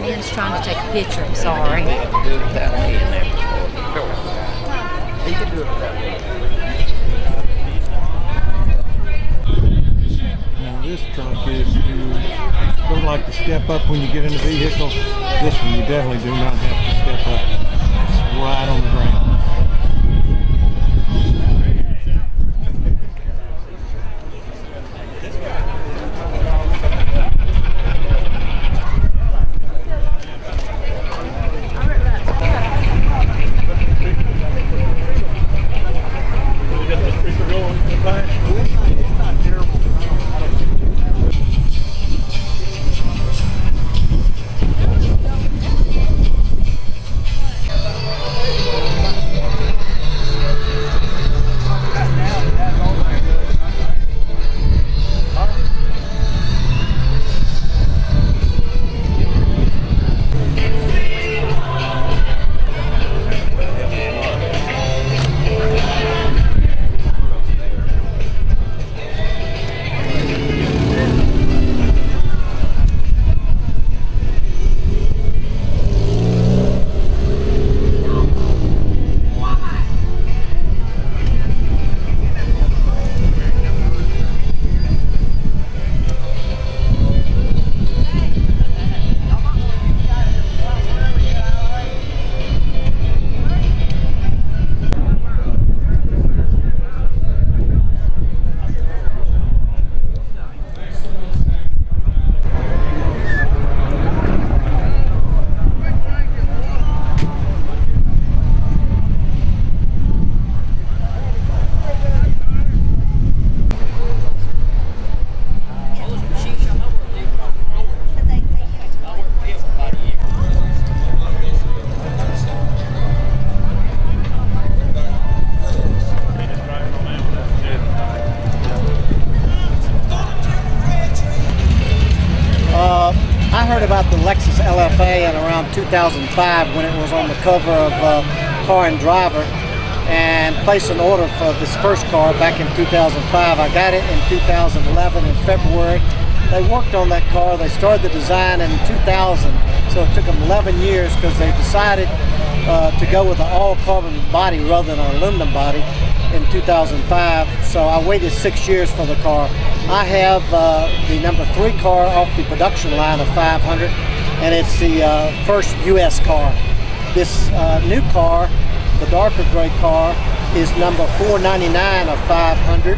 Man's trying to take a picture, I'm sorry. Do it without me in there. He can do it without me. Now this truck is, you don't like to step up when you get in the vehicle. This one you definitely do not have to step up. It's right on the ground. I heard about the Lexus LFA in around 2005 when it was on the cover of Car and Driver, and placed an order for this first car back in 2005. I got it in 2011 in February. They worked on that car. They started the design in 2000, so it took them 11 years because they decided to go with an all-carbon body rather than an aluminum body in 2005. So I waited 6 years for the car. I have the number 3 car off the production line of 500, and it's the first U.S. car. This new car, the darker gray car, is number 499 of 500,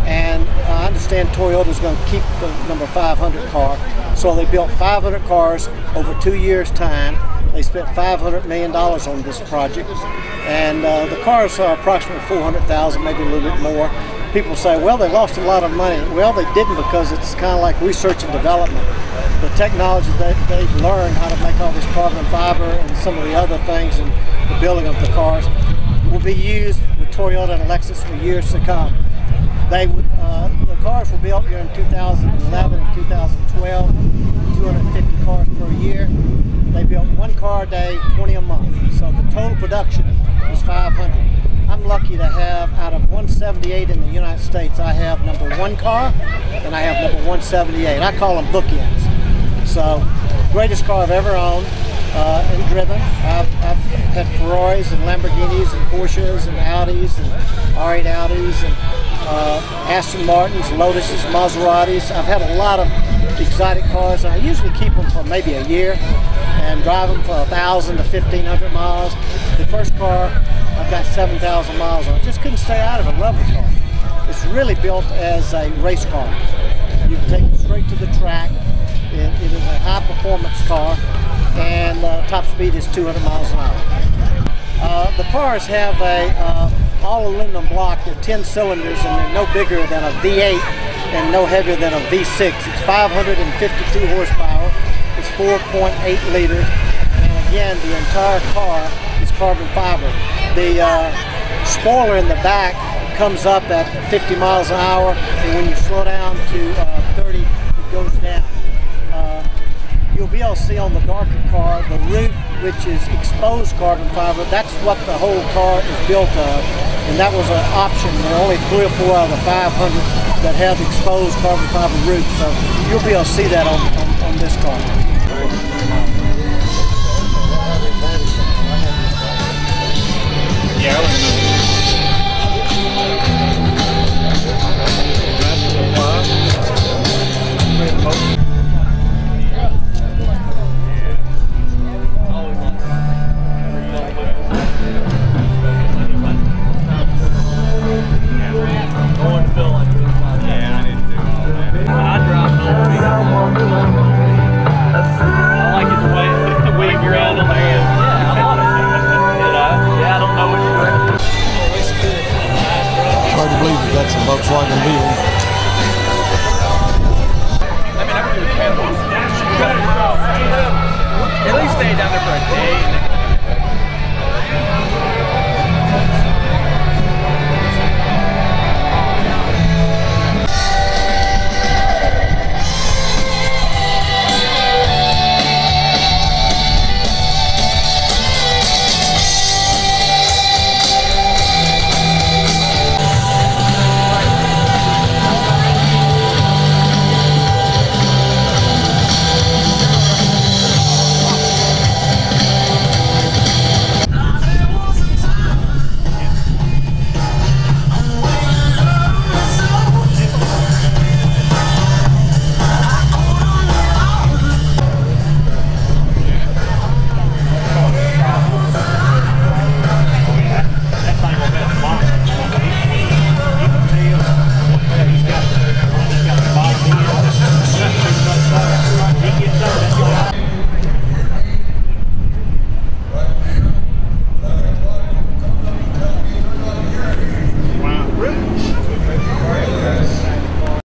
and I understand Toyota's going to keep the number 500 car. So they built 500 cars over 2 years' time. They spent $500 million on this project, and the cars are approximately 400,000, maybe a little bit more. People say, well, they lost a lot of money. Well, they didn't, because it's kind of like research and development. The technology that they've learned how to make all this carbon fiber and some of the other things in the building of the cars will be used with Toyota and Lexus for years to come. The cars were built during 2011 and 2012, 250 cars per year. They built 1 car a day, 20 a month. So the total production was 500. I'm lucky to have, out of 178 in the United States, I have number 1 car and I have number 178. I call them bookends. So, greatest car I've ever owned and driven. I've had Ferraris and Lamborghinis and Porsches and Audis and R8 Audis and Aston Martins, Lotuses, Maseratis. I've had a lot of exotic cars, and I usually keep them for maybe a year and drive them for 1,000 to 1,500 miles. The first car, I've got 7,000 miles on it. Just couldn't stay out of it. Love the car. It's really built as a race car. You can take it straight to the track. It is a high performance car, and top speed is 200 miles an hour. The cars have a all aluminum block. They're 10 cylinders, and they're no bigger than a V8 and no heavier than a V6. It's 552 horsepower. It's 4.8 liters. And again, the entire car is carbon fiber. The spoiler in the back comes up at 50 miles an hour, and when you slow down to 30, it goes down. You'll be able to see on the darker car the roof, which is exposed carbon fiber. That's what the whole car is built of, and that was an option. There are only 3 or 4 out of the 500 that have exposed carbon fiber roofs, so you'll be able to see that on this car. stay down there for a day.